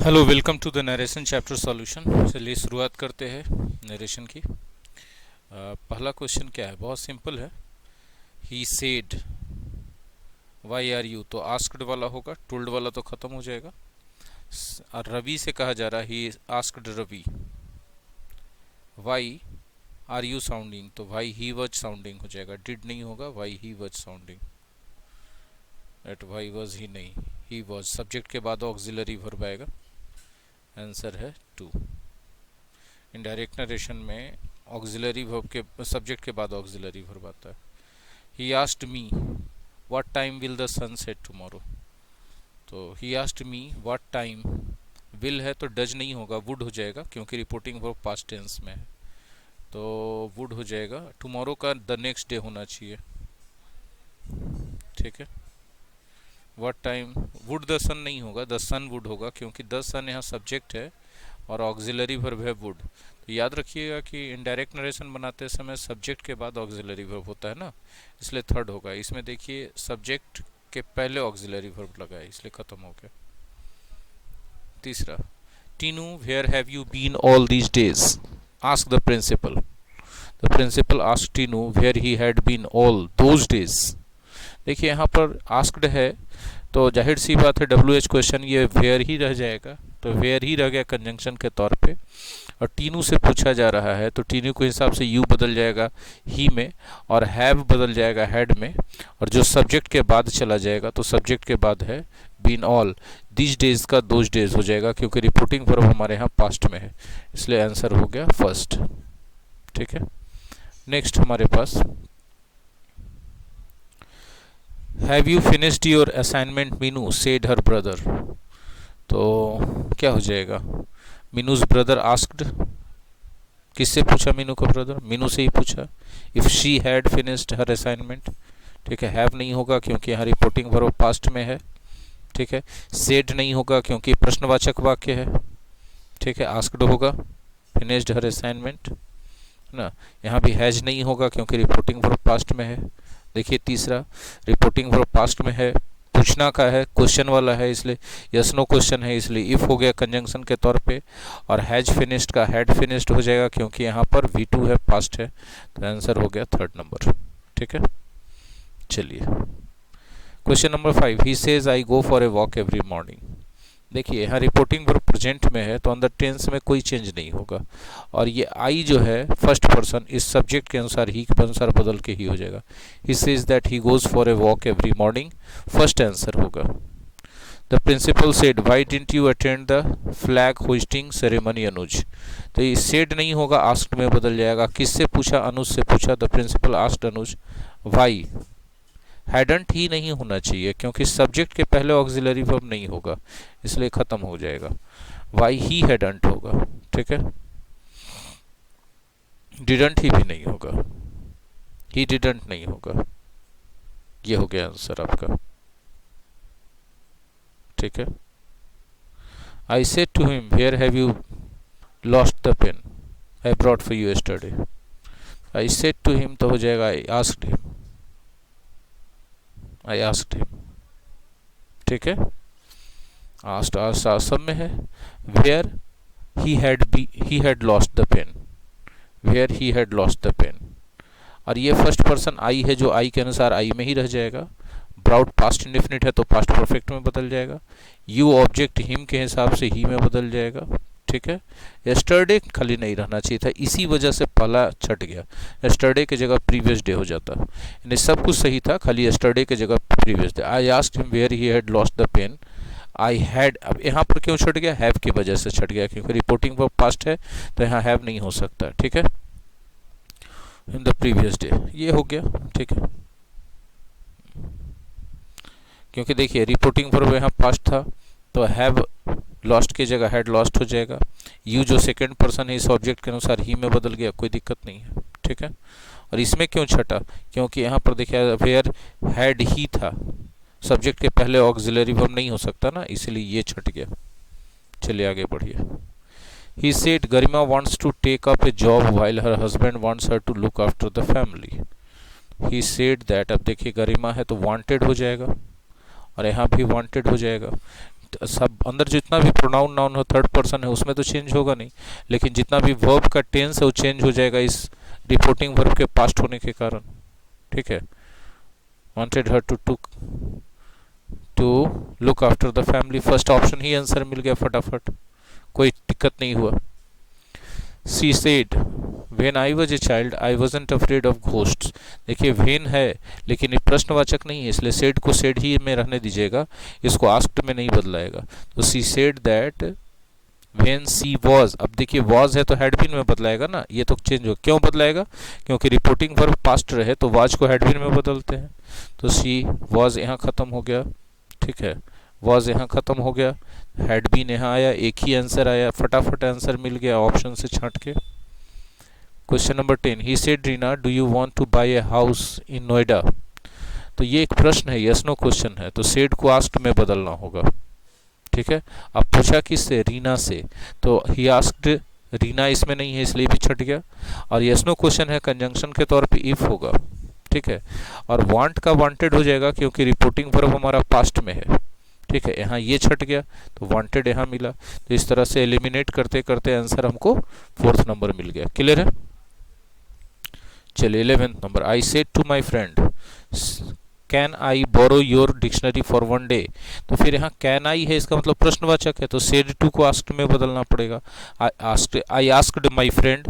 Hello, welcome to the narration chapter solution. चलिए शुरुआत करते हैं नरेशन की। पहला क्वेश्चन क्या है, बहुत सिंपल है। He said why are you, तो आस्क्ड वाला होगा, टोल्ड वाला तो खत्म हो जाएगा। और रवि से कहा जा रहा है he asked Ravi why are you sounding, तो वाई ही वॉज साउंडिंग हो जाएगा। डिड नहीं होगा, why he was sounding. At why was he नहीं, ही वॉज। सब्जेक्ट के बाद ऑक्सिलरी वर्ब आएगा। आंसर है 2। इनडायरेक्ट नरेशन में ऑक्सिलरी वर्ब के सब्जेक्ट के बाद ऑक्सिलरी वर्ब आता है। He asked me what time will the sun set tomorrow, तो he asked me what time, will है तो डज नहीं होगा, वुड हो जाएगा क्योंकि रिपोर्टिंग वर्ब पास्ट टेंस में है, तो वुड हो जाएगा। टुमारो का द नेक्स्ट डे होना चाहिए, ठीक है। व्हाट टाइम, वुड द सन नहीं होगा, द सन वुड होगा क्योंकि द सन यहाँ सब्जेक्ट है और ऑक्सिलरी वर्ब है वुड। तो याद रखिएगा कि इनडायरेक्ट नरेशन बनाते समय सब्जेक्ट के बाद ऑक्सिलरी वर्ब होता है ना, इसलिए थर्ड होगा। इसमें देखिए सब्जेक्ट के पहले ऑक्सिलरी वर्ब लगा है, इसलिए खत्म हो गया। तीसरा, Tinu where have you been all these days, ask the principal. The principal ask Tinu where he had been all those days. देखिए यहाँ पर आस्क्ड है तो जाहिर सी बात है WH क्वेश्चन ये वेयर ही रह जाएगा, तो वेयर ही रह गया कंजंक्शन के तौर पे। और टीनू से पूछा जा रहा है तो टीनू के हिसाब से यू बदल जाएगा ही में और हैव बदल जाएगा हैड में, और जो सब्जेक्ट के बाद चला जाएगा तो सब्जेक्ट के बाद है बीन ऑल दीज डेज का दोज डेज हो जाएगा क्योंकि रिपोर्टिंग वर्ब हमारे यहाँ पास्ट में है, इसलिए आंसर हो गया फर्स्ट, ठीक है। नेक्स्ट हमारे पास, have you finished your assignment Meenu said her brother, तो क्या हो जाएगा। मीनूज ब्रदर आस्क्ड, किससे पूछा मीनू का ब्रदर, मीनू से ही पूछा। If she had finished her assignment, ठीक है। हैव नहीं होगा क्योंकि यहाँ रिपोर्टिंग वर्ब पास्ट में है, ठीक है। सेड नहीं होगा क्योंकि प्रश्नवाचक वाक्य है, ठीक है। आस्क्ड होगा, फिनिश्ड हर असाइनमेंट ना। यहाँ भी हैज नहीं होगा क्योंकि रिपोर्टिंग वर्ब पास्ट में है। देखिए तीसरा, रिपोर्टिंग वर्ब पास्ट में है, पूछना का है, क्वेश्चन वाला है, इसलिए यस नो क्वेश्चन है, इसलिए इफ हो गया कंजंक्शन के तौर पे। और हैज फिनिश्ड का हैड फिनिश्ड हो जाएगा क्योंकि यहाँ पर V2 है, पास्ट है, तो आंसर हो गया थर्ड नंबर, ठीक है। चलिए question number 5, he says I go for a walk every morning. देखिए यहाँ रिपोर्टिंग वर्ब प्रेजेंट में है तो अंदर टेंस में कोई चेंज नहीं होगा, और ये आई जो है फर्स्ट पर्सन इस सब्जेक्ट के अनुसार ही के अनुसार बदल के ही हो जाएगा। He says that he goes for a walk every morning, first answer होगा। The principal said why didn't you attend the flag hoisting ceremony Anuj, तो ये सेड नहीं होगा, आस्क्ड में बदल जाएगा। किससे पूछा, अनुज से पूछा। The principal asked Anuj why, hadn't he नहीं होना चाहिए क्योंकि सब्जेक्ट के पहले ऑक्सिलरी वर्ब नहीं होगा, इसलिए खत्म हो जाएगा। वाई ही हैडंट होगा, ठीक है। डिडंट ही भी नहीं होगा, ही डिडंट नहीं होगा। ये हो गया आंसर आपका, ठीक है। I said to him where have you lost the pen I brought for you yesterday. I said to him तो हो जाएगा I asked him, I asked him, ठीक है। आस्क्ड सब में है। Where he had lost the pen, where he had lost the pen, और ये फर्स्ट पर्सन आई है जो आई के अनुसार आई में ही रह जाएगा। ब्राउट पास्ट इंडेफिनिट है तो पास्ट परफेक्ट में बदल जाएगा। यू ऑब्जेक्ट हिम के हिसाब से ही में बदल जाएगा, ठीक है। यस्टरडे खाली नहीं रहना चाहिए था, इसी वजह से पहला छट गया, यस्टरडे के जगह प्रीवियस डे हो जाता। यानी सब कुछ सही था, खाली यस्टरडे के जगह previous day. I asked him where he had lost the pen, I had, अब यहाँ पर क्यों छट गया, हैव की वजह से छट गया क्योंकि रिपोर्टिंग वर्ब पास्ट है तो यहाँ हैव नहीं हो सकता, ठीक है। इन द प्रीवियस डे, ये हो गया, ठीक है। क्योंकि देखिए रिपोर्टिंग वर्ब यहाँ पास्ट था तो हैव लॉस्ट की जगह हैड लॉस्ट हो जाएगा। यू जो सेकंड पर्सन है इस ऑब्जेक्ट के अनुसार ही में बदल गया, कोई दिक्कत नहीं है, ठीक है। और इसमें क्यों छटा, क्योंकि यहाँ पर देखिए वेयर हैड ही था, सब्जेक्ट के पहले ऑक्सिलरी वर्ब नहीं हो सकता ना, इसलिए ये छट गया। चलिए आगे बढ़िए। He said Garima wants to take up a job while her husband wants her to look after the family. He said that, अब देखिए गरिमा है तो वांटेड हो जाएगा और यहाँ भी वांटेड हो जाएगा सब अंदर जितना भी प्रोनाउन नाउन हो थर्ड पर्सन है उसमें तो चेंज होगा नहीं, लेकिन जितना भी वर्ब का टेंस है वो चेंज हो जाएगा इस रिपोर्टिंग वर्ब के पास्ट होने के कारण। ठीक है, wanted her to look after the family, first option ही आंसर मिल गया फटाफट, कोई दिक्कत नहीं हुआ। She said when I was a child I wasn't afraid of ghosts. देखिए व्हेन है लेकिन ये प्रश्नवाचक नहीं है, इसलिए सेड को सेड ही में रहने दीजिएगा, इसको आस्क्ड में नहीं बदलाएगा। तो she said that when she was, अब देखिए वॉज है तो हैड बीन में बदलाएगा ना, ये तो चेंज हो, क्यों बदलाएगा, क्योंकि रिपोर्टिंग वर्ब पास्ट रहे तो वाज को हैड बीन में बदलते हैं। तो सी वॉज यहाँ खत्म हो गया। ठीक है, वॉज यहाँ खत्म हो गया, हैड बीन यहाँ आया, एक ही आंसर आया, फटाफट आंसर मिल गया ऑप्शन से छांट के। Question number 10, he said Reena do you want to buy a house in Noida. तो ये एक प्रश्न है, यस नो क्वेश्चन है, तो सेड को आस्क्ड में बदलना होगा। ठीक है, अब पूछा किससे, रीना से, तो ही आस्क्ड रीना इसमें नहीं है इसलिए भी छट गया, और यस नो क्वेश्चन है कंजंक्शन के तौर पे इफ होगा। ठीक है, और वांट का वांटेड हो जाएगा क्योंकि रिपोर्टिंग वर्ब हमारा पास्ट में है। ठीक है, यहाँ ये छट गया तो वांटेड यहाँ मिला, तो इस तरह से एलिमिनेट करते करते आंसर हमको 4th नंबर मिल गया। क्लियर है, चलिए 11th number, I said to my friend can I borrow your dictionary for 1 day. तो फिर यहाँ कैन आई है, इसका मतलब प्रश्नवाचक है, तो सेड टू को आस्क्ड में बदलना पड़ेगा। I asked my friend,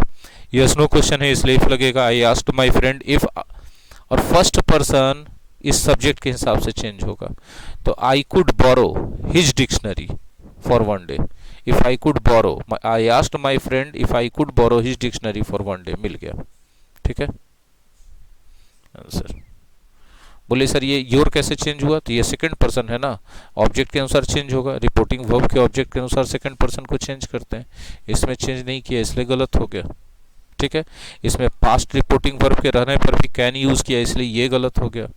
yes no question है इसलिए इफ लगेगा, I asked my friend if, और फर्स्ट पर्सन इस सब्जेक्ट के हिसाब से चेंज होगा, तो I could borrow his dictionary for 1 day, if I could borrow, I asked my friend if I could borrow his dictionary for 1 day, मिल गया। ठीक है आंसर। बोले सर ये योर कैसे चेंज हुआ, तो ये सेकंड पर्सन है ना, ऑब्जेक्ट के अनुसार चेंज होगा, रिपोर्टिंग वर्ब के ऑब्जेक्ट के अनुसार सेकंड पर्सन को चेंज करते हैं, इसमें चेंज नहीं किया इसलिए गलत हो गया। ठीक है, इसमें पास्ट रिपोर्टिंग वर्ब के रहने पर भी कैन यूज किया इसलिए ये गलत हो गया,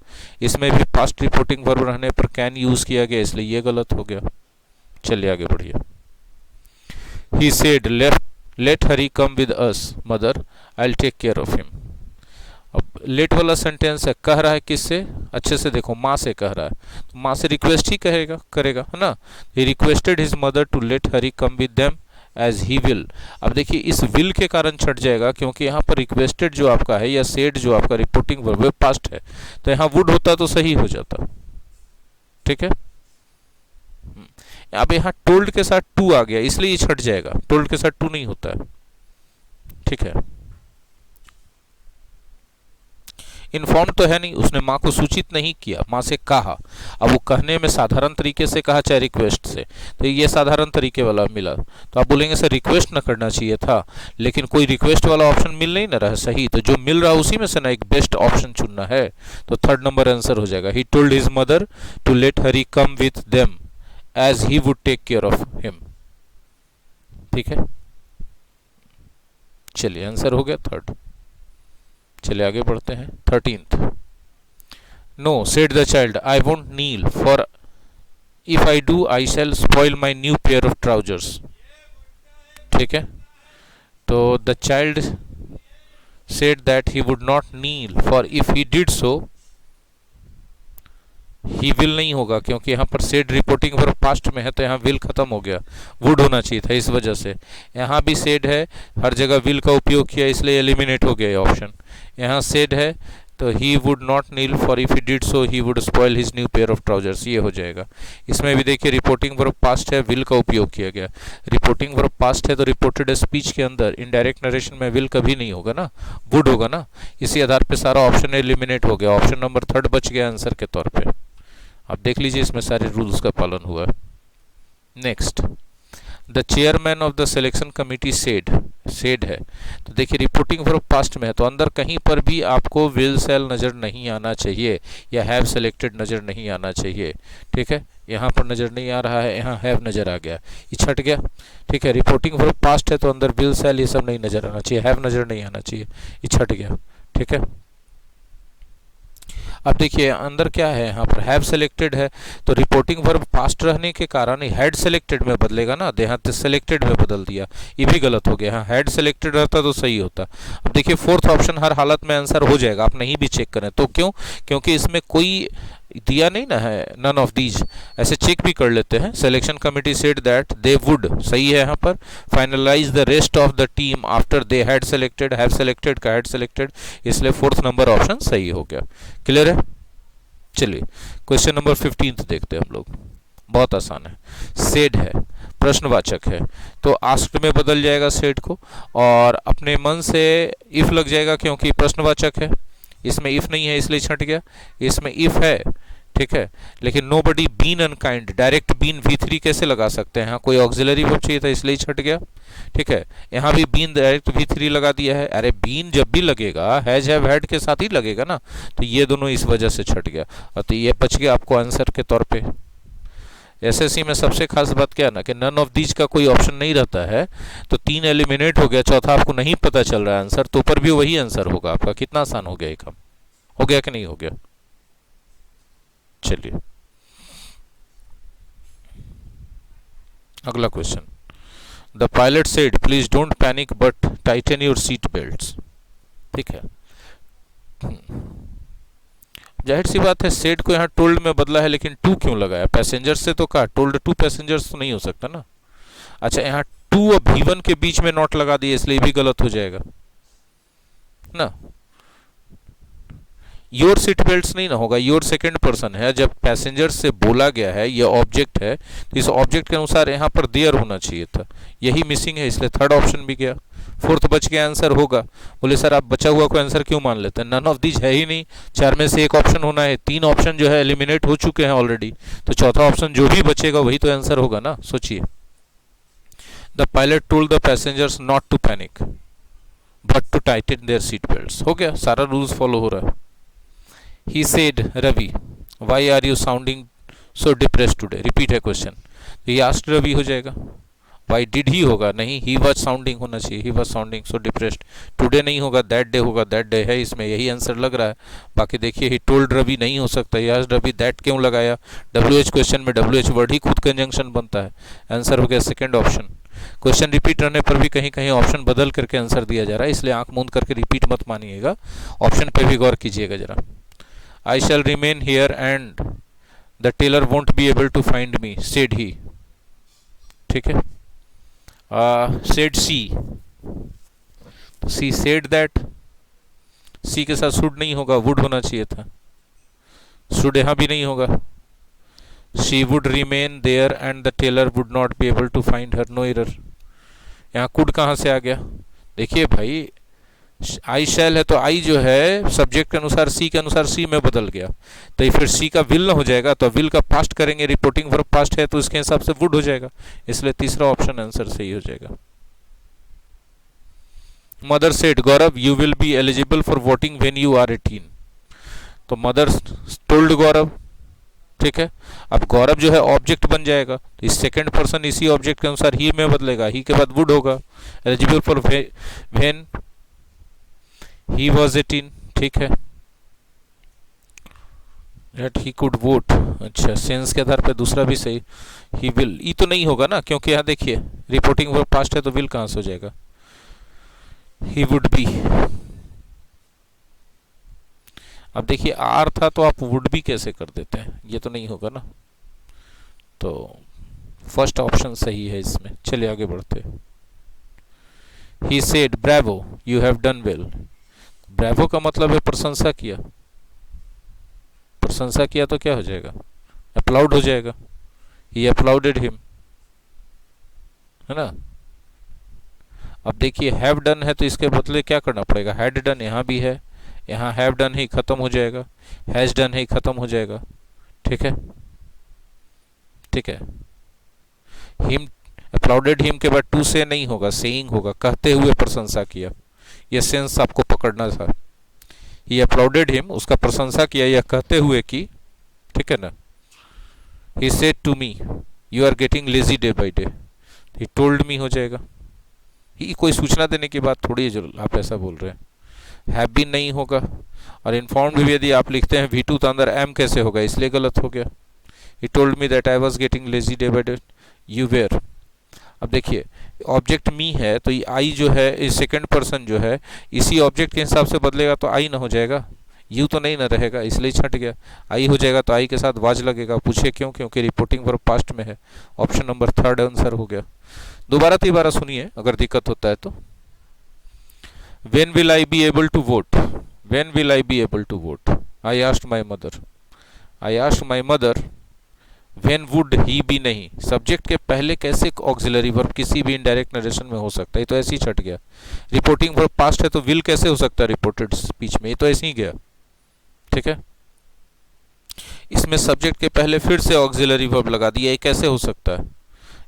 इसमें भी पास्ट रिपोर्टिंग वर्ब रहने पर कैन यूज किया गया इसलिए ये गलत हो गया। चलिए आगे बढ़िए। He said let Hari come with us mother, I will take care of him. अब लेट वाला सेंटेंस है, कह रहा है किससे, अच्छे से देखो माँ से कह रहा है, तो माँ से रिक्वेस्ट ही करेगा है ना। He requested his mother to let Hari come with them as he will. अब देखिए इस विल के कारण छट जाएगा क्योंकि यहाँ पर रिक्वेस्टेड जो आपका है या सेड जो आपका रिपोर्टिंग वर्ब है पास्ट है, तो यहाँ वुड होता तो सही हो जाता। ठीक है, अब यहाँ टोल्ड के साथ टू आ गया इसलिए ये छट जाएगा, टोल्ड के साथ टू नहीं होता है। ठीक है, इन्फॉर्म तो है नहीं, उसने माँ को सूचित नहीं किया, माँ से कहा। अब वो कहने में साधारण तरीके से कहा चाहे रिक्वेस्ट से, तो ये साधारण तरीके वाला मिला, तो आप बोलेंगे सर रिक्वेस्ट ना करना चाहिए था, लेकिन कोई रिक्वेस्ट वाला ऑप्शन मिल नहीं ना रहा सही, तो जो मिल रहा है उसी में से ना एक बेस्ट ऑप्शन चुनना है, तो 3rd नंबर आंसर हो जाएगा। He told his mother to let Hari come with them as he would take care of him. ठीक है, चलिए आंसर हो गया 3rd। चलिए आगे बढ़ते हैं 13th। No said the child I won't kneel for if I do I shall spoil my new pair of trousers. ठीक है, तो the child said that he would not kneel for if he did so, he will नहीं होगा क्योंकि यहाँ पर said reporting verb past में है, तो यहाँ विल खत्म हो गया, वुड होना चाहिए था, इस वजह से यहाँ भी सेड है, हर जगह विल का उपयोग किया इसलिए एलिमिनेट हो गया ये ऑप्शन। यहाँ सेड है तो he would not kneel for if he did so he would spoil his new pair of trousers, ये हो जाएगा। इसमें भी देखिए रिपोर्टिंग वर्ब पास्ट है, विल का उपयोग किया गया, रिपोर्टिंग वर्ब पास्ट है तो रिपोर्टेड स्पीच के अंदर इनडायरेक्ट नरेशन में विल कभी नहीं होगा ना, वुड होगा ना, इसी आधार पे सारा ऑप्शन एलिमिनेट हो गया, ऑप्शन नंबर 3rd बच गया आंसर के तौर पे। आप देख लीजिए इसमें सारे रूल्स का पालन हुआ है। Next, the chairman of the selection committee said है, तो देखिए रिपोर्टिंग वर्ब पास्ट में है तो अंदर कहीं पर भी आपको विल शैल नज़र नहीं आना चाहिए या हैव सेलेक्टेड नज़र नहीं आना चाहिए। ठीक है, यहाँ पर नज़र नहीं आ रहा है, यहाँ हैव नज़र आ गया, ये छट गया। ठीक है, रिपोर्टिंग वर्ब पास्ट है तो अंदर विल शैल ये सब नहीं नज़र आना चाहिए, हैव नज़र नहीं आना चाहिए, ये छट गया। ठीक है, अब देखिए अंदर क्या है, यहाँ पर हैव सेलेक्टेड है तो रिपोर्टिंग वर्ब पास्ट रहने के कारण हैड सेलेक्टेड में बदलेगा ना, देहात सेलेक्टेड में बदल दिया, ये भी गलत हो गया। हाँ हैड सेलेक्टेड रहता तो सही होता। अब देखिए 4th ऑप्शन हर हालत में आंसर हो जाएगा, आप नहीं भी चेक करें तो क्यों, क्योंकि इसमें कोई दिया नहीं ना है, नन ऑफ दीज, ऐसे चेक भी कर लेते हैं। Selection committee said that they would, सही है यहाँ पर, finalise the rest of the team after they had selected, have selected का हैड सेलेक्टेड, इसलिए फोर्थ नंबर ऑप्शन सही हो गया। क्लियर है? चलिए क्वेश्चन नंबर 15 देखते हैं हम लोग, बहुत आसान है। सेड है, प्रश्नवाचक है, तो आस्क्ड में बदल जाएगा सेड को, और अपने मन से इफ लग जाएगा क्योंकि प्रश्नवाचक है। इसमें इफ नहीं है इसलिए छट गया, इसमें इफ है, ठीक है, लेकिन nobody been unkind, direct been V3 कैसे लगा सकते हैं? यहाँ कोई ऑक्सिलरी वर्ब चाहिए था इसलिए छट गया, ठीक है। यहाँ भी बीन डायरेक्ट V3 लगा दिया है। अरे बीन जब भी लगेगा हैज हैव हैड के साथ ही लगेगा ना, तो ये दोनों इस वजह से छट गया, और तो ये बच गया आपको आंसर के तौर पे। एसएससी में सबसे खास बात क्या है ना कि नन ऑफ दीज का कोई ऑप्शन नहीं रहता है, तो 3 एलिमिनेट हो गया, चौथा आपको नहीं पता चल रहा है आंसर, तो ऊपर भी वही आंसर होगा आपका। कितना आसान हो गया ये काम, हो गया कि नहीं हो गया? चलिए अगला question. The pilot said please don't panic but Titan your seat belts, ठीक है। जाहिर सी बात है सेड को यहाँ टोल्ड में बदला है, लेकिन टू क्यों लगाया? पैसेंजर से तो कहा, टोल्ड टू पैसेंजर्स तो नहीं हो सकता ना। अच्छा यहाँ टू और V1 के बीच में नॉट लगा दिए, इसलिए भी गलत हो जाएगा ना। योर सीट बेल्ट्स नहीं ना होगा, योर सेकंड पर्सन है, जब पैसेंजर से बोला गया है, ये ऑब्जेक्ट है, तो इस ऑब्जेक्ट के अनुसार यहाँ पर देयर होना चाहिए था, यही मिसिंग है, इसलिए थर्ड ऑप्शन भी गया। फोर्थ बच गया आंसर होगा। बोले सर आप बचा हुआ को आंसर क्यों मान लेते हैं? नन ऑफ दीज है ही नहीं, चार में से एक ऑप्शन होना है, 3 ऑप्शन जो है एलिमिनेट हो चुके हैं ऑलरेडी, तो चौथा ऑप्शन जो भी बचेगा वही तो आंसर होगा ना। सोचिए, the pilot told the passengers not to panic but to tighten their seat belts, हो गया, सारा रूल्स फॉलो हो रहा है। He said, Ravi, why are you sounding so depressed today? Repeat है क्वेश्चन, तो ये asked Ravi हो जाएगा। Why did he होगा, नहीं, he was sounding होना चाहिए, he was sounding so depressed today नहीं होगा, that day होगा, that day है, इसमें यही आंसर लग रहा है। बाकी देखिए he told Ravi नहीं हो सकता, he asked Ravi that क्यों लगाया? WH क्वेश्चन में WH वर्ड ही खुद कंजंक्शन बनता है, आंसर हो गया सेकेंड ऑप्शन। क्वेश्चन रिपीट रहने पर भी कहीं कहीं ऑप्शन बदल करके आंसर दिया जा रहा है, इसलिए आंख मूंद करके रिपीट मत मानिएगा, ऑप्शन पे भी गौर कीजिएगा जरा। I shall remain here and the tailor won't be able to find me, said he, ठीक है। said she, she said that, she के साथ should नहीं होगा, would होना चाहिए था, should यहाँ भी नहीं होगा। she would remain there and the tailor would not be able to find her, no error। यहाँ could कहाँ से आ गया? देखिए भाई आई शैल है, तो आई जो है सब्जेक्ट के अनुसार सी के अनुसार सी में बदल गया, तो फिर सी का विल ना हो जाएगा, तो विल का पास्ट करेंगे, रिपोर्टिंग वर्ब पास्ट है तो उसके हिसाब से वुड हो जाएगा, इसलिए तीसरा ऑप्शन आंसर सही हो जाएगा। Mother said Gaurav you will be eligible for voting when you are 18, तो मदर टोल्ड गौरव, ठीक है। अब गौरव जो है ऑब्जेक्ट बन जाएगा, तो इस सेकंड पर्सन इसी ऑब्जेक्ट के अनुसार ही में बदलेगा, ही के बाद वुड होगा, eligible for when he was 18, ठीक है। that he could vote, अच्छा सेंस के आधार पे दूसरा भी सही। he will, ई तो नहीं होगा ना, क्योंकि यहाँ देखिए रिपोर्टिंग वर्ब पास्ट है, तो will कहाँ से हो जाएगा? he would be। अब देखिए आर था तो आप वुड भी कैसे कर देते हैं, ये तो नहीं होगा ना, तो फर्स्ट ऑप्शन सही है इसमें। चलिए आगे बढ़ते। he said bravo you have done well, bravo का मतलब है प्रशंसा किया, प्रशंसा किया तो क्या हो जाएगा? अप्लाउड हो जाएगा, ही अप्लाउडेड हिम, है ना। अब देखिए हैव डन है, तो इसके बदले क्या करना पड़ेगा? हैड डन यहाँ भी है, यहाँ हैव डन ही खत्म हो जाएगा, हैज डन ही खत्म हो जाएगा, ठीक है, ठीक है। हिम, अप्लाउडेड हिम के बाद टू से नहीं होगा, सेइंग होगा, कहते हुए प्रशंसा किया, यह सेंस आपको पकड़ना था। ही अप्लाउडेड हिम, उसका प्रशंसा किया यह कहते हुए कि, ठीक है ना। He said to me you are getting lazy day by day, he told me हो जाएगा। ही कोई सूचना देने की बात थोड़ी है जो आप ऐसा बोल रहे हैं। हैव बीन नहीं होगा, और इन्फॉर्म्ड भी यदि आप लिखते हैं V2 तो अंदर एम कैसे होगा, इसलिए गलत हो गया। He told me that I was getting lazy day by day, you were. अब देखिए ऑब्जेक्ट मी है, तो ये आई जो है इस सेकंड पर्सन जो है इसी ऑब्जेक्ट के हिसाब से बदलेगा, तो आई ना हो जाएगा, यू तो नहीं ना रहेगा, इसलिए छट गया। आई हो जाएगा तो आई के साथ वाज लगेगा। पूछिए क्यों? क्योंकि रिपोर्टिंग वर्ब पास्ट में है। ऑप्शन नंबर थर्ड आंसर हो गया। दोबारा तीबारा सुनिए अगर दिक्कत होता है तो। When will I be able to vote? When will I be able to vote? I asked my mother. I asked my mother. When would he be नहीं, सब्जेक्ट के पहले कैसे ऑक्सिलरी वर्ब किसी भी इनडायरेक्ट नरेशन में हो सकता है? तो ऐसे ही छट गया। रिपोर्टिंग वर्ब पास्ट है तो विल कैसे हो सकता है रिपोर्टेड स्पीच में? ये तो ऐसे ही गया। ठीक है, इसमें सब्जेक्ट के पहले फिर से ऑक्सिलरी वर्ब लगा दिया, ये कैसे हो सकता है?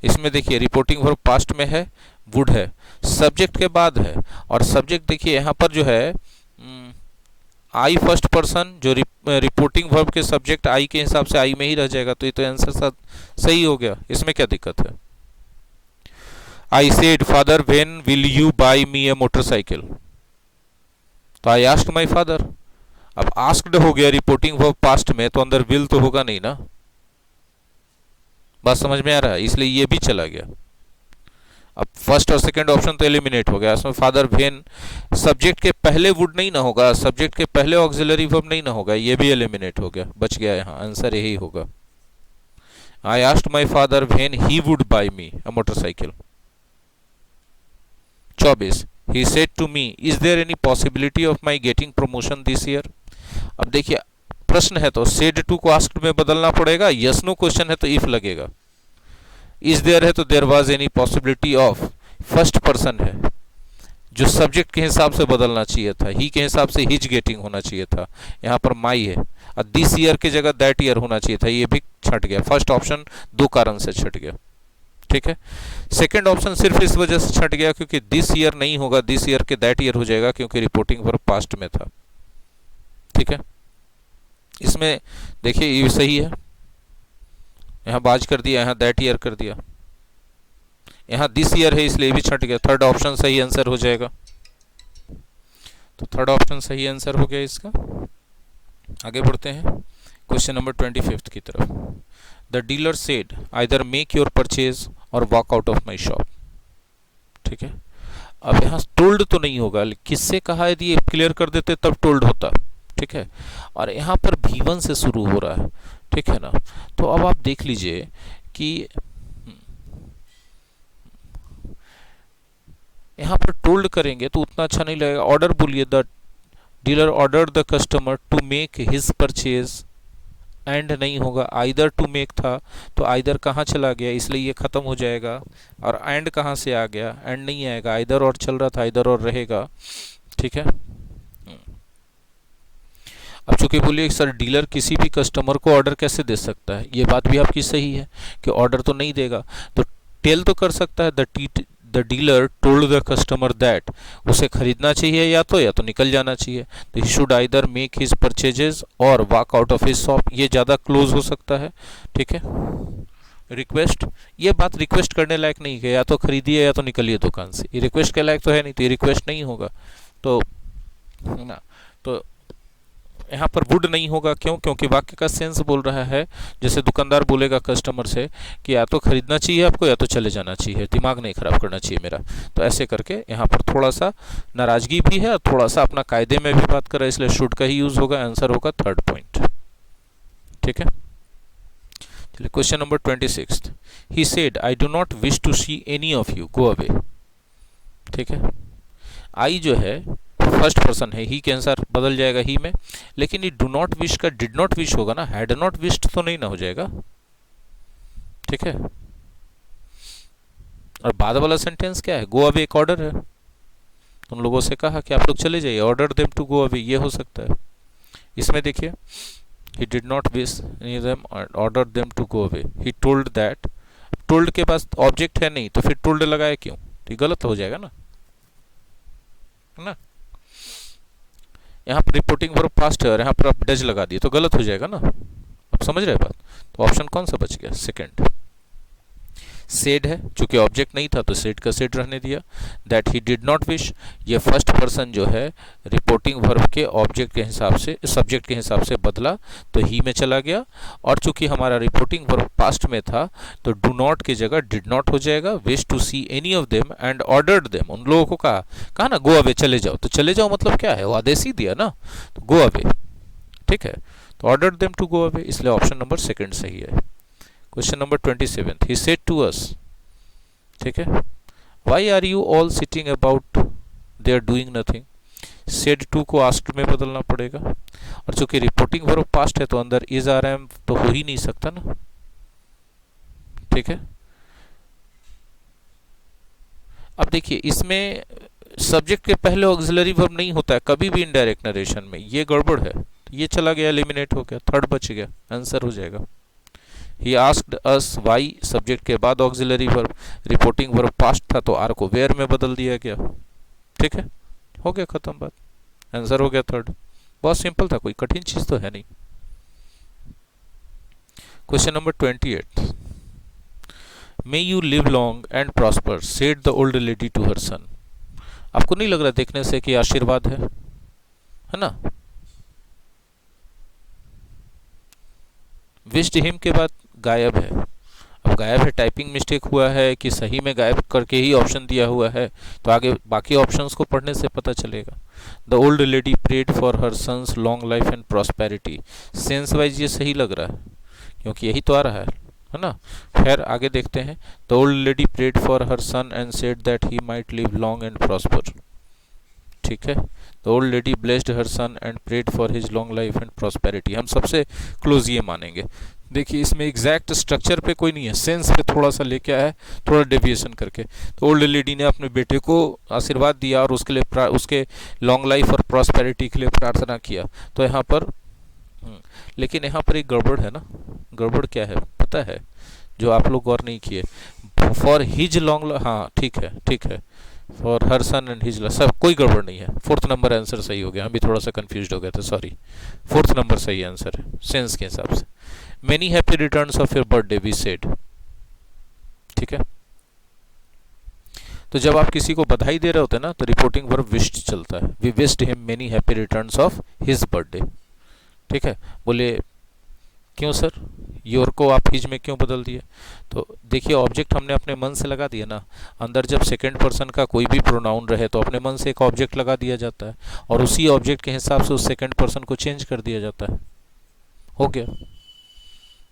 इसमें देखिए रिपोर्टिंग वर्ब पास्ट में है, वुड है, सब्जेक्ट के बाद है, और सब्जेक्ट देखिए यहाँ पर जो है आई फर्स्ट पर्सन, जो रिपोर्टिंग वर्ब के सब्जेक्ट आई के हिसाब से आई में ही रह जाएगा। तो ये तो आंसर सही हो गया, इसमें क्या दिक्कत है? I said father when will you buy me a motorcycle, तो आई आस्क्ड माय फादर। अब आस्क्ड हो गया रिपोर्टिंग वर्ब पास्ट में, तो अंदर विल तो होगा नहीं ना। बात समझ में आ रहा है? इसलिए ये भी चला गया। अब फर्स्ट और सेकंड ऑप्शन तो एलिमिनेट हो गया। इसमें फादर व्हेन सब्जेक्ट के पहले वुड नहीं ना होगा, सब्जेक्ट के पहले ऑक्सिलरी वर्ब नहीं ना होगा, ये भी एलिमिनेट हो गया, बच गया। यहाँ आंसर यही होगा। I asked my father when he would buy me a motorcycle. 24 he said to me is there any possibility of my getting promotion this year. अब देखिए प्रश्न है तो सेड टू को आस्क्ड में बदलना पड़ेगा, यस नो क्वेश्चन है तो इफ लगेगा। इज देयर है तो there was any possibility of, first person है जो सब्जेक्ट के हिसाब से बदलना चाहिए था, ही के हिसाब से हिज गेटिंग होना चाहिए था, यहाँ पर माई है, और दिस ईयर की जगह दैट ईयर होना चाहिए था, ये भी छट गया। फर्स्ट ऑप्शन दो कारण से छट गया। ठीक है, सेकंड ऑप्शन सिर्फ इस वजह से छट गया क्योंकि दिस ईयर नहीं होगा, दिस ईयर के दैट ईयर हो जाएगा क्योंकि रिपोर्टिंग वर्ब पास्ट में था। ठीक है, इसमें देखिए ये सही है, यहाँ बाज कर दिया, यहाँ दैट ईयर कर दिया, यहाँ दिस ईयर है इसलिए भी छट गया। थर्ड ऑप्शन सही आंसर हो जाएगा। तो थर्ड ऑप्शन सही आंसर हो गया इसका। आगे बढ़ते हैं क्वेश्चन नंबर 25 की तरफ। The dealer said either make your purchase और walk out of my shop. ठीक है, अब यहाँ टोल्ड तो नहीं होगा, किससे कहा है ये क्लियर कर देते तब टोल्ड होता। ठीक है, और यहाँ पर V1 से शुरू हो रहा है। ठीक है ना, तो अब आप देख लीजिए कि यहाँ पर टोल्ड करेंगे तो उतना अच्छा नहीं लगेगा। ऑर्डर बोलिए, the dealer order the customer to make his purchase, and नहीं होगा, आइदर टू मेक था तो आइदर कहाँ चला गया, इसलिए ये खत्म हो जाएगा। और एंड कहाँ से आ गया, एंड नहीं आएगा, आइदर और चल रहा था, आइदर और रहेगा। ठीक है, अब चूंकि बोलिए सर डीलर किसी भी कस्टमर को ऑर्डर कैसे दे सकता है, ये बात भी आपकी सही है कि ऑर्डर तो नहीं देगा, तो टेल तो कर सकता है। The dealer told the customer that, उसे खरीदना चाहिए या तो निकल जाना चाहिए। तो he should either make his purchases और walk out of his shop, ये ज़्यादा क्लोज हो सकता है। ठीक है, रिक्वेस्ट, ये बात रिक्वेस्ट करने लायक नहीं है, या तो खरीदिए या तो निकलिए दुकान से, ये रिक्वेस्ट के लायक तो है नहीं, तो ये रिक्वेस्ट नहीं होगा। तो है ना, तो यहाँ पर वुड नहीं होगा। क्यों? क्योंकि वाक्य का सेंस बोल रहा है, जैसे दुकानदार बोलेगा कस्टमर से कि या तो खरीदना चाहिए आपको या तो चले जाना चाहिए, दिमाग नहीं खराब करना चाहिए मेरा। तो ऐसे करके यहाँ पर थोड़ा सा नाराजगी भी है और थोड़ा सा अपना कायदे में भी बात कर रहा है, इसलिए शुड का ही यूज होगा। आंसर होगा थर्ड पॉइंट। ठीक है, चलिए question number 26। He said I do not wish to see any of you, go away. ठीक है, आई जो है फर्स्ट पर्सन है, ही के अनुसार बदल जाएगा ही में, लेकिन ये डू नॉट विश का डिड नॉट विश होगा ना, हैड नॉट विश्ड तो नहीं ना हो जाएगा। ठीक है, और बाद वाला सेंटेंस क्या है, गो अवे एक ऑर्डर है, उन लोगों से कहा कि आप लोग चले जाइए, order them to go away, ये हो सकता है। इसमें देखिए he did not wish them order them to go away, he told that, told के पास ऑब्जेक्ट है नहीं तो फिर टोल्ड लगाया क्यों, तो गलत हो जाएगा ना, है ना। यहाँ पर रिपोर्टिंग वर्ब पास्ट है और यहाँ पर आप डज लगा दिए तो गलत हो जाएगा ना। आप समझ रहे बात? तो ऑप्शन कौन सा बच गया, सेकंड। सेड है, चूंकि ऑब्जेक्ट नहीं था तो सेड का सेड रहने दिया। That he did not wish, ये फर्स्ट पर्सन जो है रिपोर्टिंग वर्ब के ऑब्जेक्ट के हिसाब से, सब्जेक्ट के हिसाब से बदला तो ही में चला गया। और चूंकि हमारा रिपोर्टिंग वर्ब पास्ट में था तो डू नॉट की जगह डिड नॉट हो जाएगा। Wish to see any of them and ordered them, उन लोगों को कहा ना गो अवे, चले जाओ। तो चले जाओ मतलब क्या है, वो आदेश ही दिया ना, तो गो अवे। ठीक है, तो order them to go away, इसलिए ऑप्शन नंबर सेकंड सही है। Question number 27, he said to us, ठीक है, why are you all sitting about they are doing nothing. Said to को आस्क्ड में बदलना पड़ेगा, और चूंकि रिपोर्टिंग वर्ब पास्ट है तो अंदर इज आर एम तो हो ही नहीं सकता ना, ठीक है। अब देखिए इसमें सब्जेक्ट के पहले ऑक्सिलरी वर्ब नहीं होता है कभी भी इनडायरेक्ट नरेशन में, ये गड़बड़ है, ये चला गया, एलिमिनेट हो गया, थर्ड बच गया, आंसर हो जाएगा। He asked us why, subject के बाद auxiliary verb, reporting verb past था तो आर को वेयर में बदल दिया गया, ठीक है, हो गया, खत्म बात, आंसर हो गया थर्ड। बहुत सिंपल था, कोई कठिन चीज तो है नहीं। Question number 28, may you live long and prosper said the old lady to her son. आपको नहीं लग रहा देखने से कि आशीर्वाद है ना। विश्ड हिम के बाद गायब है, अब गायब है, टाइपिंग मिस्टेक हुआ है कि सही में गायब करके ही ऑप्शन दिया हुआ है, तो आगे बाकी ऑप्शंस को पढ़ने से पता चलेगा। The old lady prayed for her sons long life and prosperity, sense wise ये सही लग रहा है क्योंकि यही तो आ रहा है ना। खैर आगे देखते हैं। The old lady prayed for her son and said that he might live long and prosper, ठीक है। The old lady blessed her son and prayed for his long life and prosperity, हम सबसे क्लोज ये मानेंगे। देखिए इसमें exact structure पे कोई नहीं है, सेंस पे थोड़ा सा लेके आया है, थोड़ा डेविएशन करके। तो ओल्ड लेडी ने अपने बेटे को आशीर्वाद दिया और उसके लिए उसके लॉन्ग लाइफ और प्रॉस्पेरिटी के लिए प्रार्थना किया, तो यहाँ पर लेकिन यहाँ पर एक गड़बड़ है ना। गड़बड़ क्या है पता है, जो आप लोग गौर नहीं किए, फॉर हिज लॉन्ग, हाँ ठीक है ठीक है, for her son and his, सब कोई गड़बड़ नहीं है, फोर्थ नंबर आंसर सही हो गया। हम भी थोड़ा सा कंफ्यूज हो गए थे, सॉरी, फोर्थ नंबर सही आंसर है सेंस के हिसाब से। Many happy returns of your birthday we said, ठीक है। तो जब आप किसी को बधाई दे रहे होते हैं ना तो रिपोर्टिंग वर्ब विश्ड चलता है, we wished him many happy returns of his birthday, ठीक है। बोले क्यों सर, योर को आप हिज में क्यों बदल दिए। तो देखिए ऑब्जेक्ट हमने अपने मन से लगा दिया ना, अंदर जब सेकंड पर्सन का कोई भी प्रोनाउन रहे तो अपने मन से एक ऑब्जेक्ट लगा दिया जाता है और उसी ऑब्जेक्ट के हिसाब से उस सेकंड पर्सन को चेंज कर दिया जाता है। हो गया,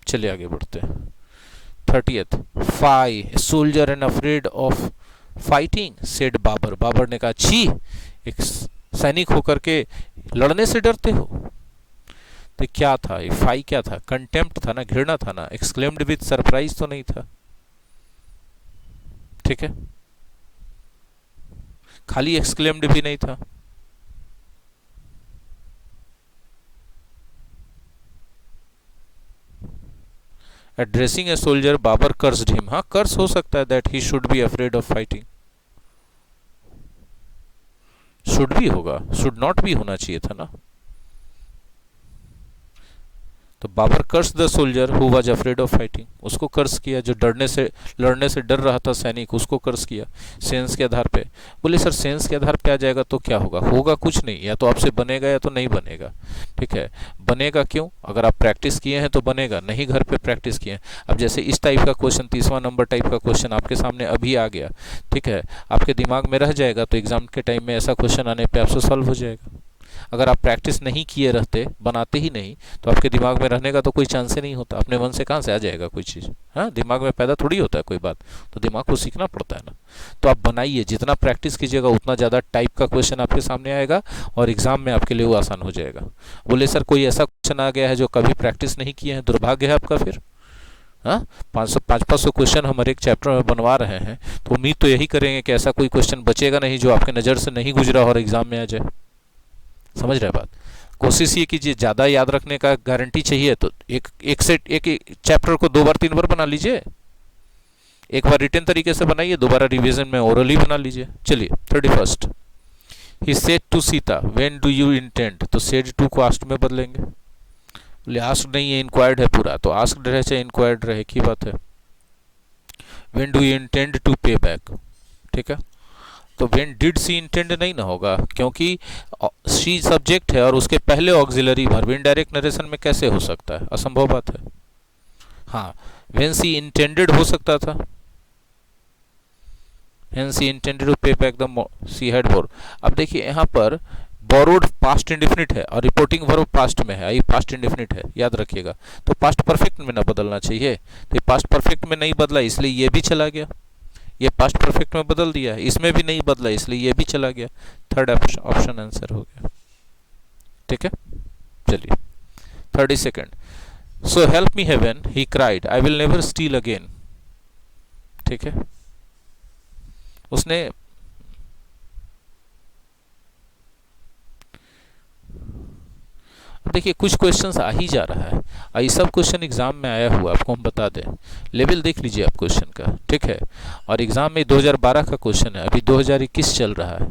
चलिए आगे बढ़ते हैं। 30th, fie soldier and afraid of fighting said Babur, Babur ने कहा छी, एक सैनिक होकर के लड़ने से डरते हो। तो क्या था फाई, क्या था, कंटेम्प्ट था ना, घृणा था ना, एक्सक्लेम्ड विद सरप्राइज तो नहीं था, ठीक है, खाली एक्सक्लेम्ड भी नहीं था। Addressing a soldier Babur cursed him, हाँ कर्स हो सकता है, that he should be afraid of fighting, should भी होगा, शुड नॉट भी होना चाहिए था ना। तो Babur curse the soldier who was afraid of fighting, उसको कर्स किया जो लड़ने से डर रहा था सैनिक, उसको कर्स किया सेंस के आधार पे। बोले सर सेंस के आधार पे आ जाएगा तो क्या होगा, होगा कुछ नहीं, या तो आपसे बनेगा या तो नहीं बनेगा, ठीक है। बनेगा क्यों, अगर आप प्रैक्टिस किए हैं तो बनेगा, नहीं घर पे प्रैक्टिस किए हैं। अब जैसे इस टाइप का क्वेश्चन, 30वां नंबर टाइप का क्वेश्चन आपके सामने अभी आ गया, ठीक है, आपके दिमाग में रह जाएगा, तो एग्जाम के टाइम में ऐसा क्वेश्चन आने पर आपसे सॉल्व हो जाएगा। अगर आप प्रैक्टिस नहीं किए रहते, बनाते ही नहीं, तो आपके दिमाग में रहने का तो कोई चांस ही नहीं होता, अपने मन से कहाँ से आ जाएगा कोई चीज़, हाँ दिमाग में पैदा थोड़ी होता है कोई बात, तो दिमाग को सीखना पड़ता है ना। तो आप बनाइए, जितना प्रैक्टिस कीजिएगा उतना ज़्यादा टाइप का क्वेश्चन आपके सामने आएगा और एग्जाम में आपके लिए वो आसान हो जाएगा। बोले सर कोई ऐसा क्वेश्चन आ गया है जो कभी प्रैक्टिस नहीं किए हैं, दुर्भाग्य है आपका फिर। हाँ 500 क्वेश्चन हम हर एक चैप्टर में बनवा रहे हैं, तो उम्मीद तो यही करेंगे कि ऐसा कोई क्वेश्चन बचेगा नहीं जो आपके नज़र से नहीं गुजरा और एग्जाम में आ जाए। समझ रहे बात। कोशिश ये कीजिए, ज़्यादा याद रखने का गारंटी चाहिए तो एक चैप्टर को 2 बार 3 बार बना लीजिए, एक बार रिटन तरीके से बनाइए, दोबारा रिवीजन में ओरली बना लीजिए। चलिए 31st, he said to Sita when do you intend, तो सेड टू को आस्क्ड में बदलेंगे। बोले आस्क्ड नहीं है, इंक्वायर्ड है पूरा, तो आस्क्ड रहे चाहे इंक्वायर्ड रहे की बात है। When do you intend to pay back, ठीक है। तो व्हेन डिड सी इंटेंड नहीं ना होगा, क्योंकि सी सब्जेक्ट है और उसके पहले ऑक्सिलरी वर्ब, इनडायरेक्ट नरेशन में कैसे हो सकता है, असंभव बात है। हाँ व्हेन सी इंटेंडेड हो सकता था, when C intended to pay back the she had more. अब देखिए यहाँ पर बोरोड पास्ट इंडेफिनिट है और रिपोर्टिंग वर्ब पास्ट में है, आई पास्ट इंडेफिनिट है, याद रखिएगा। तो पास्ट परफेक्ट में ना बदलना चाहिए, तो पास्ट परफेक्ट में नहीं बदला इसलिए ये भी चला गया, ये पास्ट परफेक्ट में बदल दिया है, इसमें भी नहीं बदला इसलिए ये भी चला गया। थर्ड ऑप्शन आंसर हो गया। ठीक है, चलिए 32nd। So help me heaven he cried I will never steal again. ठीक है, उसने देखिए कुछ क्वेश्चंस आ ही जा रहा है, ये सब क्वेश्चन एग्जाम में आया हुआ, आपको हम बता दें, लेवल देख लीजिए आप क्वेश्चन का। ठीक है, और एग्जाम में 2012 का क्वेश्चन है, अभी 2021 चल रहा है,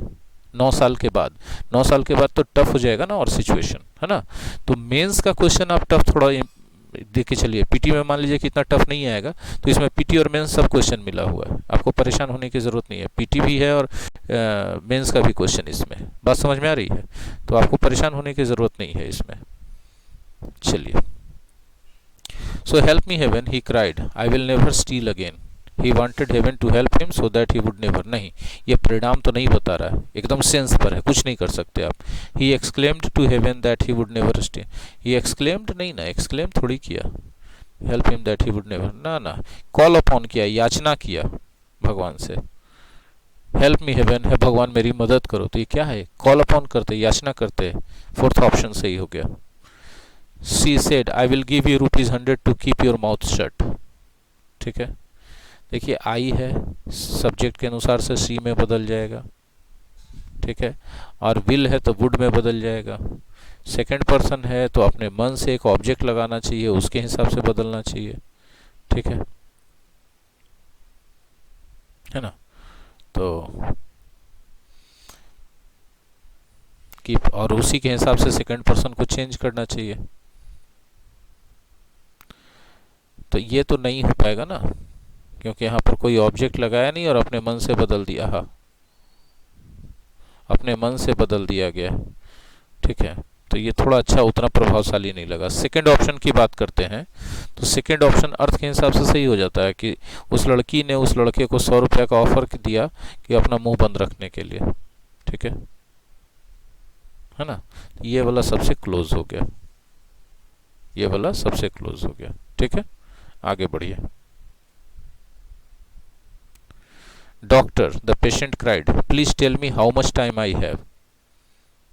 9 साल के बाद। 9 साल के बाद तो टफ हो जाएगा ना और सिचुएशन, है ना। तो मेंस का क्वेश्चन आप टफ थोड़ा देख के चलिए। पीटी में मान लीजिए कि इतना टफ नहीं आएगा, तो इसमें पीटी और मेंस सब क्वेश्चन मिला हुआ है, आपको परेशान होने की ज़रूरत नहीं है। पीटी भी है और मेंस का भी क्वेश्चन इसमें, बात समझ में आ रही है, तो आपको परेशान होने की ज़रूरत नहीं है इसमें। चलिए, so help me heaven he cried I will never steal again, he wanted heaven to help him so that he would never. नहीं, ये परिणाम तो नहीं बता रहा है, एकदम सेंस पर है, कुछ नहीं कर सकते आप। He exclaimed to heaven that he would never steal, he exclaimed नहीं ना, एक्सक्लेम थोड़ी किया, help him that he would never, ना ना, कॉल अपॉन किया, याचना किया भगवान से। हेल्प मी हेवन है भगवान मेरी मदद करो, तो ये क्या है, कॉल अपॉन करते, याचना करते। फोर्थ ऑप्शन सही हो गया। She said I will give you ₹100 to keep your mouth shut. ठीक है, देखिए आई है, सब्जेक्ट के अनुसार से सी में बदल जाएगा। ठीक है, और विल है तो वुड में बदल जाएगा। सेकंड पर्सन है तो अपने मन से एक ऑब्जेक्ट लगाना चाहिए, उसके हिसाब से बदलना चाहिए। ठीक है ना। तो कीप, और उसी के हिसाब से सेकंड पर्सन को चेंज करना चाहिए। तो ये तो नहीं हो पाएगा ना, क्योंकि यहाँ पर कोई ऑब्जेक्ट लगाया नहीं और अपने मन से बदल दिया। हाँ, अपने मन से बदल दिया गया। ठीक है, तो ये थोड़ा अच्छा, उतना प्रभावशाली नहीं लगा। सेकंड ऑप्शन की बात करते हैं, तो सेकंड ऑप्शन अर्थ के हिसाब से सही हो जाता है कि उस लड़की ने उस लड़के को 100 रुपये का ऑफर दिया कि अपना मुंह बंद रखने के लिए। ठीक है ना, ये वाला सबसे क्लोज हो गया, ये वाला सबसे क्लोज हो गया। ठीक है, आगे बढ़िए। Doctor, the patient cried, please tell me how much time I have.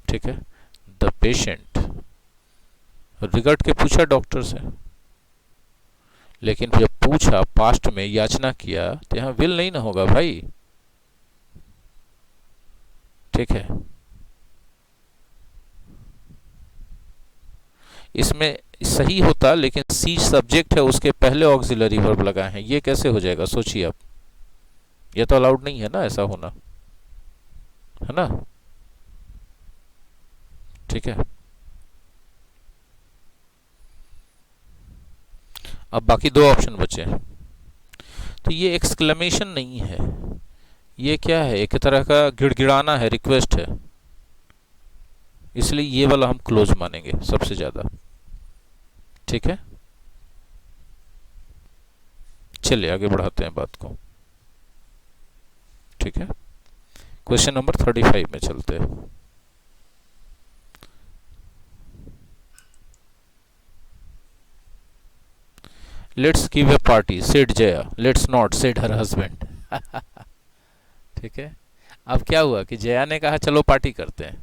ठीक है, द पेशेंट रिगर्ट के पूछा डॉक्टर से, लेकिन जब पूछा पास्ट में, याचना किया, तो यहां विल नहीं ना होगा भाई। ठीक है, इसमें सही होता, लेकिन सी सब्जेक्ट है, उसके पहले ऑक्सिलरी वर्ब लगाए हैं, ये कैसे हो जाएगा सोचिए आप। ये तो अलाउड नहीं है ना ऐसा होना, है ना। ठीक है, अब बाकी दो ऑप्शन बचे। तो ये एक्सक्लेमेशन नहीं है, ये क्या है, एक तरह का गिड़गिड़ाना है, रिक्वेस्ट है, इसलिए ये वाला हम क्लोज मानेंगे सबसे ज्यादा। ठीक है, चलिए आगे बढ़ाते हैं बात को। ठीक है, क्वेश्चन नंबर 35 में चलते हैं। Let's give a party said Jaya, let's not said her husband. ठीक है, अब क्या हुआ कि जया ने कहा चलो पार्टी करते हैं,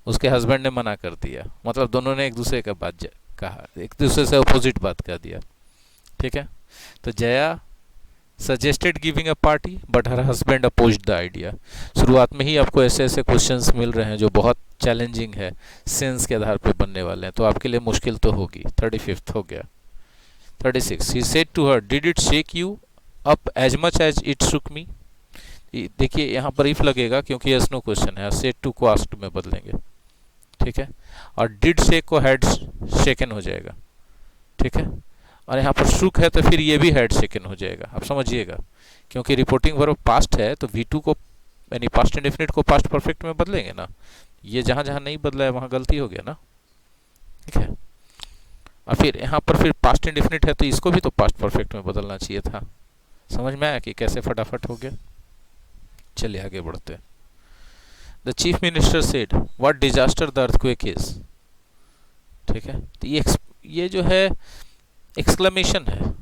उसके हस्बैंड ने मना कर दिया, मतलब दोनों ने एक दूसरे का बात कहा, एक दूसरे से अपोजिट बात कह दिया। ठीक है, तो Jaya suggested giving a party but her husband opposed the idea. शुरुआत में ही आपको ऐसे ऐसे क्वेश्चंस मिल रहे हैं जो बहुत चैलेंजिंग है, सेंस के आधार पर बनने वाले हैं, तो आपके लिए मुश्किल तो होगी। 35 हो गया। 36, he said to her, did it shake you up as much as it shook me? देखिए यहाँ पर इफ लगेगा क्योंकि यस नो क्वेश्चन है, सेड टू को आस्क्ड में बदलेंगे। ठीक है, और डिड शेक को हैड शेकन हो जाएगा। ठीक है, और यहाँ पर शुक है तो फिर ये भी हैड शेकन हो जाएगा, आप समझिएगा, क्योंकि रिपोर्टिंग वर्ब पास्ट है तो V2 को, यानी पास्ट इंडेफिनिट को पास्ट परफेक्ट में बदलेंगे ना। ये जहाँ जहाँ नहीं बदला है वहाँ गलती हो गया ना। ठीक है, और फिर यहाँ पर फिर पास्ट इंडेफिनिट है तो इसको भी तो पास्ट परफेक्ट में बदलना चाहिए था। समझ में आया कि कैसे फटाफट हो गया। चलिए आगे बढ़ते हैं। The chief minister said what disaster the earthquake is. ठीक है, तो ये जो है एक्सक्लेमेशन है।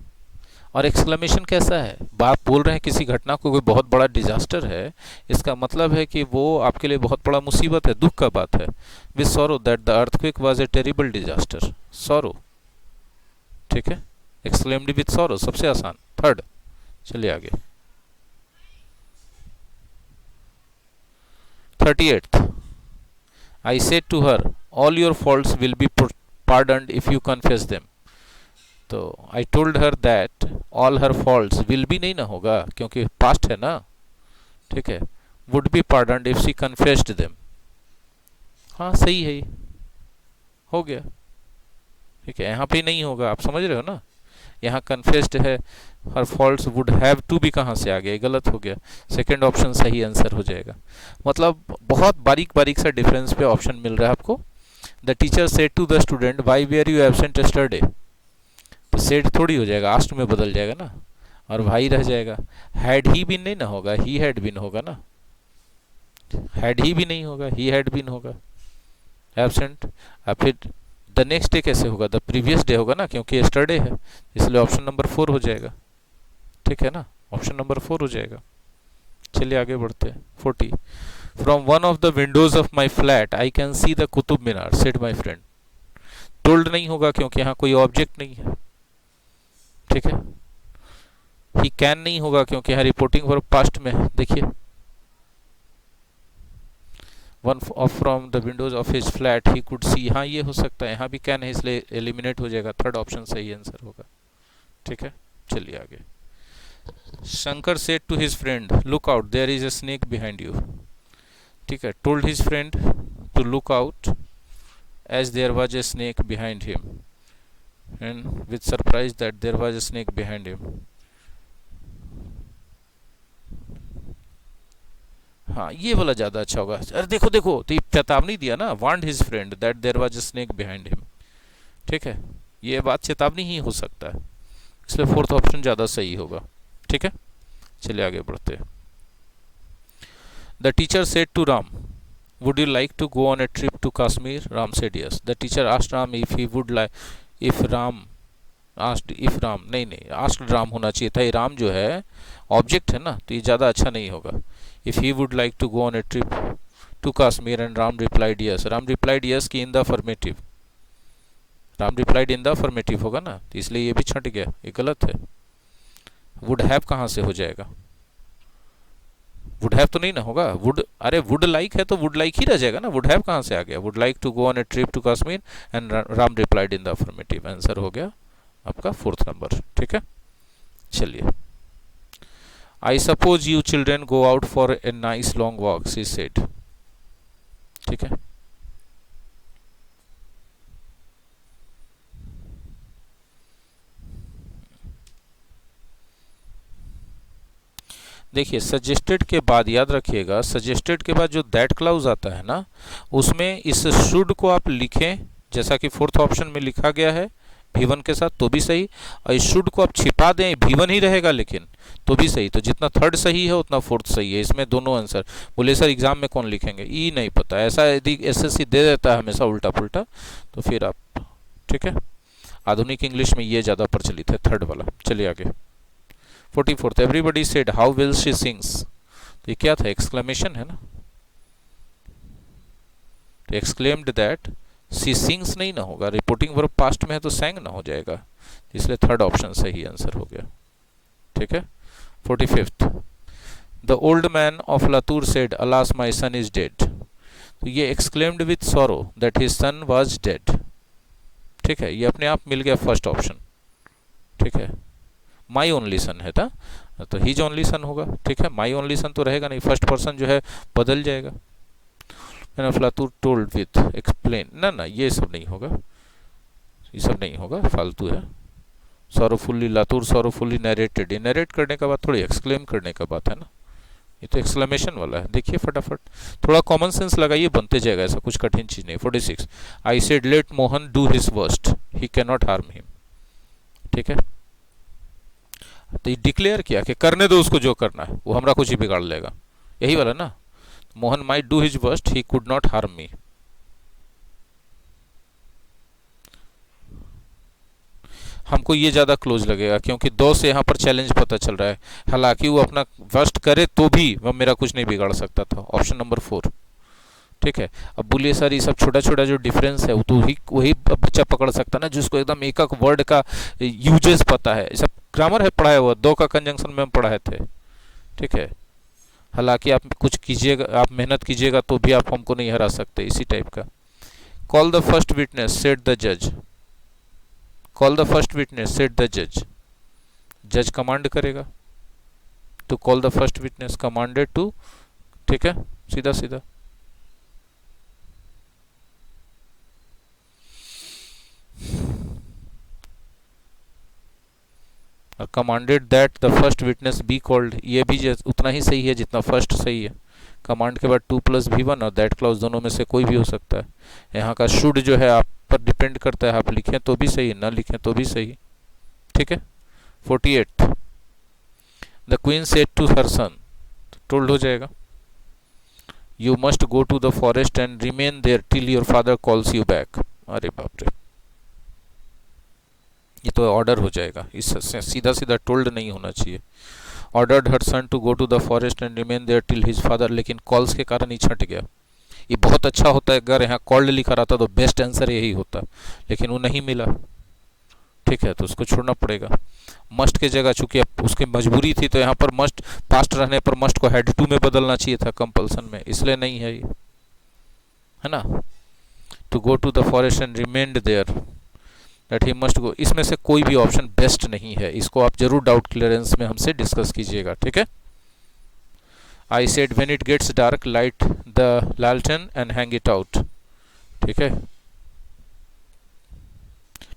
और एक्सक्लेमेशन कैसा है, बात बोल रहे हैं किसी घटना को कोई बहुत बड़ा डिजास्टर है, इसका मतलब है कि वो आपके लिए बहुत बड़ा मुसीबत है, दुख का बात है। With sorrow that the earthquake was a terrible disaster, sorrow. ठीक है, एक्सक्लेम्ड विद सॉरो सबसे आसान, थर्ड। चलिए आगे। 38th, I said to her all your faults will be pardoned if you confess them। तो I told her that all her faults, will be नहीं ना होगा क्योंकि पास्ट है ना। ठीक है, would be pardoned if she confessed them। हाँ सही है, ये हो गया। ठीक है, यहाँ पे नहीं होगा, आप समझ रहे हो ना, यहाँ कन्फेस्ड है, हर फॉल्ट्स वुड हैव टू भी कहाँ से आ गया, गलत हो गया। सेकंड ऑप्शन सही आंसर हो जाएगा। मतलब बहुत बारीक बारीक सा डिफरेंस पे ऑप्शन मिल रहा है आपको। The teacher said to the student why were you absent yesterday, तो सेड थोड़ी हो जाएगा, आस्ट में बदल जाएगा ना, और भाई रह जाएगा। हैड ही बीन नहीं ना होगा, ही हैड बीन होगा ना, हैड ही भी नहीं होगा, ही हैड बीन होगा एब्सेंट। और फिर द नेक्स्ट डे कैसे होगा, द प्रीवियस डे होगा ना, क्योंकि यस्टरडे है, इसलिए ऑप्शन नंबर 4 हो जाएगा। ठीक है ना, ऑप्शन नंबर 4 हो जाएगा। चलिए आगे बढ़ते हैं। 40, from one of the Windows of my flat I can see the Qutub Minar said my friend. Told नहीं होगा क्योंकि यहाँ कोई ऑब्जेक्ट नहीं है। ठीक है, ही कैन नहीं होगा क्योंकि यहाँ रिपोर्टिंग वर्ब पास्ट में है। देखिए, one of from the Windows of his flat he could see, हाँ ये हो सकता है, यहाँ भी कैन है इसलिए एलिमिनेट हो जाएगा, थर्ड ऑप्शन सही आंसर होगा। ठीक है, चलिए आगे। Shankar said to his friend look out there is a snake behind you. ठीक है, told his friend to look out as there was a snake behind him and with surprise that there was a snake behind him। हाँ ये वाला ज्यादा अच्छा होगा। अरे देखो देखो, तो ये चेतावनी दिया ना, warned his friend that there was a snake behind him. ठीक है, ये बात चेतावनी ही हो सकता है, इसलिए फोर्थ ऑप्शन ज्यादा सही होगा। ठीक है, चलिए आगे बढ़ते हैं। The teacher said to Ram would you like to go on a trip to Kashmir? Ram said yes। The teacher asked Ram if he would like, if Ram asked if Ram, नहीं asked Ram होना चाहिए था, ये राम जो है object है ना, तो ये ज़्यादा अच्छा नहीं होगा। if he would like to go on a trip to Kashmir and Ram replied yes। Ram replied yes कि in the affirmative, Ram replied in the affirmative होगा ना, तो इसलिए ये भी छट गया, ये गलत है। would have कहाँ से हो जाएगा, वुड हैव तो नहीं ना होगा, वुड, अरे वुड लाइक है तो वुड लाइक ही रह जाएगा ना, वुड हैव कहाँ से आ गया। Would like to go on a trip to Kashmir and Ram replied in the affirmative, answer हो गया आपका फोर्थ नंबर। ठीक है, चलिए। I suppose you children go out for a nice long walk she said. ठीक है, देखिए सजेस्टेड के बाद याद रखिएगा, सजेस्टेड के बाद जो दैट क्लाउज आता है ना, उसमें इस शुड को आप लिखें जैसा कि फोर्थ ऑप्शन में लिखा गया है V1 के साथ, तो भी सही। और इस शुड को आप छिपा दें, V1 ही रहेगा लेकिन, तो भी सही। तो जितना थर्ड सही है उतना फोर्थ सही है, इसमें दोनों आंसर। बोले सर एग्जाम में कौन लिखेंगे, ई नहीं पता, ऐसा यदि SSC दे देता है हमेशा उल्टा पुल्टा, तो फिर आप, ठीक है, आधुनिक इंग्लिश में ये ज़्यादा प्रचलित है, थर्ड वाला। चलिए आगे। 44th, everybody said how well she sings. तो ये क्या था, एक्सक्लेमेशन है ना, तो एक्सक्लेम्ड दैट शी सिंग्स नहीं ना होगा, रिपोर्टिंग वर्ब पास्ट में है तो सैंग ना हो जाएगा, इसलिए थर्ड ऑप्शन सही आंसर हो गया। ठीक है। 45th, the old man of Latur said alas my son is dead. तो ये exclaimed with sorrow that his son was dead. ठीक है, ये अपने आप मिल गया फर्स्ट ऑप्शन। ठीक है, माई ओनली सन है था, तो हिज ओनली सन होगा। ठीक है, माई ओनली सन तो रहेगा नहीं, फर्स्ट पर्सन जो है बदल जाएगा। लातूर टोल्ड विथ एक्सप्लेन, ना ये सब नहीं होगा, ये सब नहीं होगा, फालतू है। सॉरोफुल्ली लातूर सॉरोफुल्ली नैरेटेड, ये नैरेट करने का बात थोड़ी एक्सक्लेम करने का बात है ना, ये तो एक्सक्लेमेशन वाला है। देखिए फटाफट, थोड़ा कॉमन सेंस लगाइए, बनते जाएगा, ऐसा कुछ कठिन चीज नहीं। 46, I said let Mohan do his worst he can not harm him. ठीक है, तो ये डिक्लेयर किया कि करने दो उसको जो करना है, वो हमरा कुछ ही बिगाड़ लेगा, यही वाला ना। Mohan might do his worst, he could not harm me. हमको ये ज़्यादा क्लोज लगेगा क्योंकि 2 से यहाँ पर चैलेंज पता चल रहा है, हालांकि वो अपना वर्स्ट करे तो भी वह मेरा कुछ नहीं बिगाड़ सकता था। Option number 4। ठीक है। अब बोलिए सर ये सब छोटा छोटा जो डिफरेंस है वो तो वही बच्चा पकड़ सकता ना जिसको एकदम एक एक वर्ड का यूजेस पता है। सब ग्रामर है पढ़ाया हुआ, 2 का कंजंक्शन में हम पढ़ाए थे। ठीक है। हालांकि आप कुछ कीजिएगा, आप मेहनत कीजिएगा तो भी आप हमको नहीं हरा सकते, इसी टाइप का। Call the first witness said the जज। Call the first witness said the जज। जज कमांड करेगा to call the first witness, commanded to. ठीक है, सीधा सीधा। और commanded that the first witness be called, ये भी उतना ही सही है जितना फर्स्ट सही है। कमांड के बाद 2 + V1 और दैट क्लॉज दोनों में से कोई भी हो सकता है। यहाँ का शुड जो है आप पर डिपेंड करता है, आप लिखें तो भी सही, ना लिखें तो भी सही। ठीक है। 48 the queen said to her son, told हो जाएगा you must go to the forest and remain there till your father calls you back. अरे बाप रे, ये तो ऑर्डर हो जाएगा, इससे सीधा सीधा टोल्ड नहीं होना चाहिए। Ordered her son to go to the forest and remain there till his father, लेकिन कॉल्स के कारण ही छट गया। ये बहुत अच्छा होता है अगर यहाँ कॉल्ड लिखा रहता तो बेस्ट आंसर यही होता, लेकिन वो नहीं मिला। ठीक है, तो उसको छोड़ना पड़ेगा। मस्ट के जगह चूंकि अब उसकी मजबूरी थी तो यहाँ पर मस्ट, पास्ट रहने पर मस्ट को हैड टू में बदलना चाहिए था कंपल्सन में, इसलिए नहीं है ये, है ना। To go to the forest and remained there that he must go, इसमें से कोई भी ऑप्शन बेस्ट नहीं है। इसको आप जरूर डाउट क्लियरेंस में हमसे डिस्कस कीजिएगा। ठीक है। I said when it gets dark light the लालटेन एंड हैंग इट आउट। ठीक है।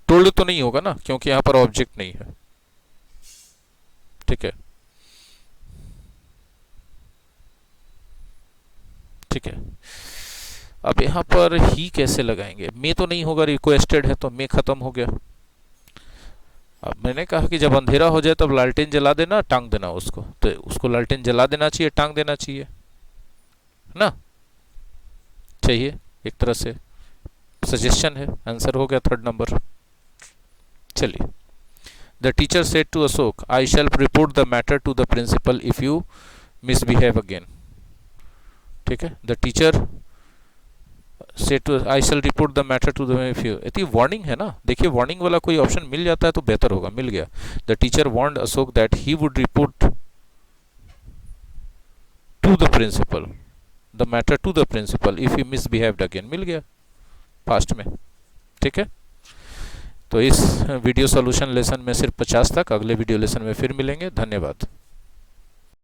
टोल्ड तो नहीं होगा ना क्योंकि यहां पर ऑब्जेक्ट नहीं है। ठीक है। ठीक है। अब यहां पर ही कैसे लगाएंगे, मे तो नहीं होगा, रिक्वेस्टेड है तो मे खत्म हो गया। अब मैंने कहा कि जब अंधेरा हो जाए तब लालटेन जला देना, टांग देना उसको, तो उसको लालटेन जला देना चाहिए, टांग देना चाहिए ना, चाहिए एक तरह से सजेशन है। आंसर हो गया 3rd नंबर। चलिए, the teacher said to Ashok I shall report the matter to the principal if you misbehave again. ठीक है। The teacher said to I shall report the matter to the if you, ये warning है ना। देखिए warning वाला कोई option मिल जाता है तो बेहतर होगा, मिल गया। The teacher warned Ashok that he would report to the principal the matter to the principal if he misbehaved again, मिल गया पास्ट में। ठीक है। तो इस वीडियो सॉल्यूशन लेसन में सिर्फ 50 तक, अगले वीडियो लेसन में फिर मिलेंगे। धन्यवाद।